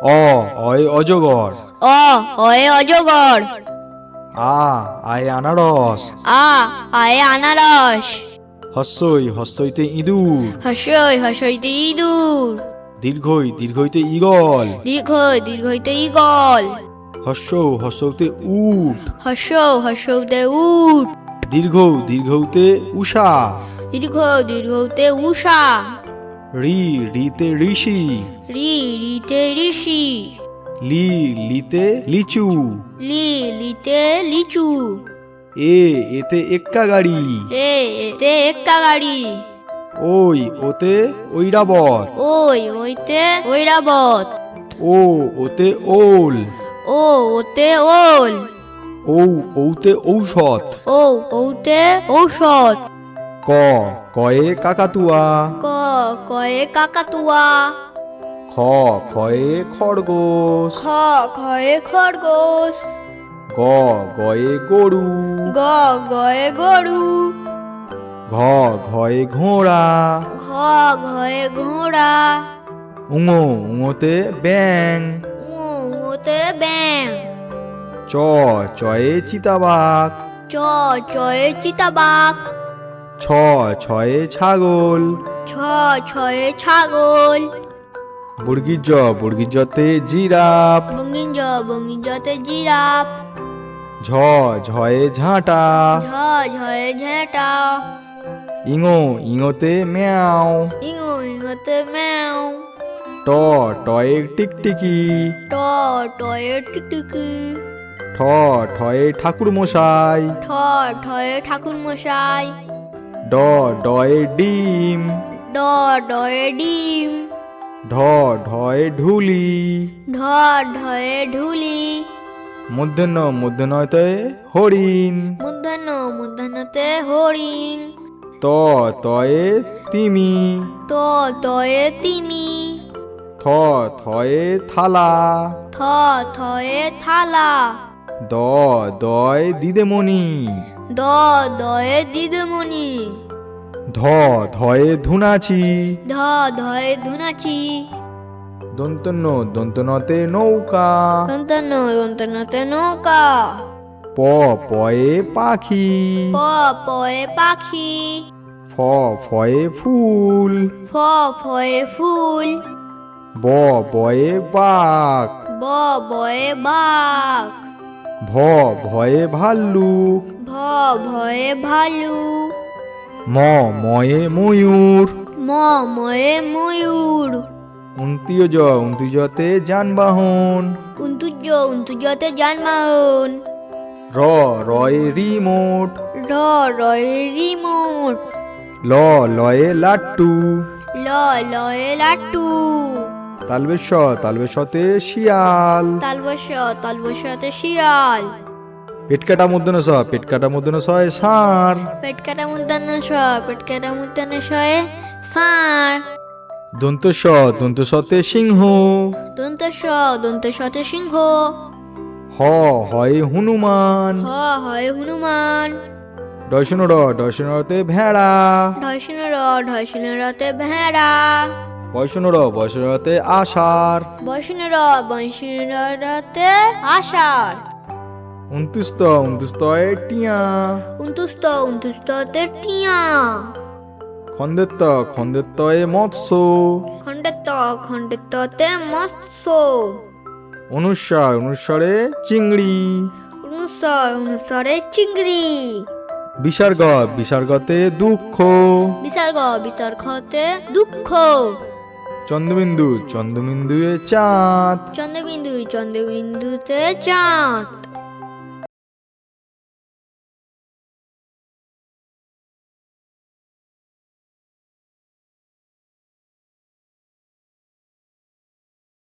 অয় অজগর। অয়ে অজগর। আয় আনারস। আয়ে আনারস। হস্যইতে ইঁদুর। হসইতে ইঁদুর। দীর্ঘইতে ঈগল। দীর্ঘইতে ঈগল। হস্যতে উট। হসৌতে উট। দীর্ঘতে উষা। দীর্ঘতে উষা। রিতে ঋষি। রিতে ঋষি। লিতে লিচু। লিতে লিচু। এতে এক্কা গাড়ি। এতে এক্কা গাড়ি। ওতে ঐরাবত। ওইতে ঐরাবত। ওতে ওল। ওতে ওল। ওতে ঔষধ। ওতে ঔষধ। কয়ে কাকাতুয়া। কয়ে কাকাতুয়া। খয়ে খরগোশ। খয়ে খরগোশ। গয়ে গরু। গয়ে গরু। ঘয়ে ঘোড়া। ঘয়ে ঘোড়া। উঙোতে ব্যাং। ওতে ব্যাং। চয়ে চিতাবাঘ। চয়ে চিতাবাঘ। ছয়ে ছাগল। ছয়ে ছাগল। বর্গীজতে জিরাফ। বঙ্গিঞ্জতে জিরাফ। ঝয়ে ঝাঁটা। ঝয়ে ঝেঁটা। ইঙোতে ম্যাও। ইঙোতে ম্যাও। টয়ে টিকটিকি। টয়ে টিকটিকি। ঠয়ে ঠাকুর মশাই। ঠয়ে ঠাকুর মশাই। ডয়ে ডিম। ডয়ে ডিম। ঢয়ে ঢুলি। ঢয়ে ঢুলি। মূর্ধন্যতে হরিণ। মূর্ধন্যতে হরিণ। তয়ে তিমি। তয়ে তিমি। থয়ে থালা। থয়ে থালা। দয়ে দিদেমণি। দয়ে দিদিমণি। ধয়ে ধুনাচি। ধয়ে ধুনাচি। দন্তন্যতে নৌকা। দন্তন্যতে নৌকা। পয়ে পাখি। পয়ে পাখি। ফয়ে ফুল। ফয়ে ফুল। বয়ে বাঘ। বয়ে বাঘ। ভয়ে ভাল্লুক। ভয়ে ভালু। ময়ে ময়ূর। ময়ে ময়ূর। উন্তিজতে যানবাহন। উন্তুজতে যানবাহন। রয়ে রিমোট। রয়ে রিমোট। লয়ে লাট্টু। লয়ে লাট্টু। তালবেশতে শিয়াল। তালবশতে শিয়াল। পেটকাটা মূর্ধন্য সয় ষাঁড়। পেটকাটা মূর্ধন্য শয়ে ষাঁড়। দন্তস্বতে সিংহ। দন্তস্বতে সিংহ। হয়ে হনুমান। হয় হনুমান। ডয়সনতে ভেড়া। ঢয়সিনরতে ভেড়া। বয়সনতে আষাঢ়। বয়সিনরতে আষাঢ়। উনতুস্তয়ে টিয়া। উন্তুস্ততে টিয়া। খন্দেত্তয়ে মৎস্য। খণ্ডেত্ততে মৎস্য। অনুস্বরে চিংড়ি। অনুসারে চিংড়ি। বিসর্গতে দুঃখ। বিসর্গতে দুঃখ। চন্দ্রবিন্দুয়ে চাঁদ। চন্দ্রবিন্দুতে চাঁদ।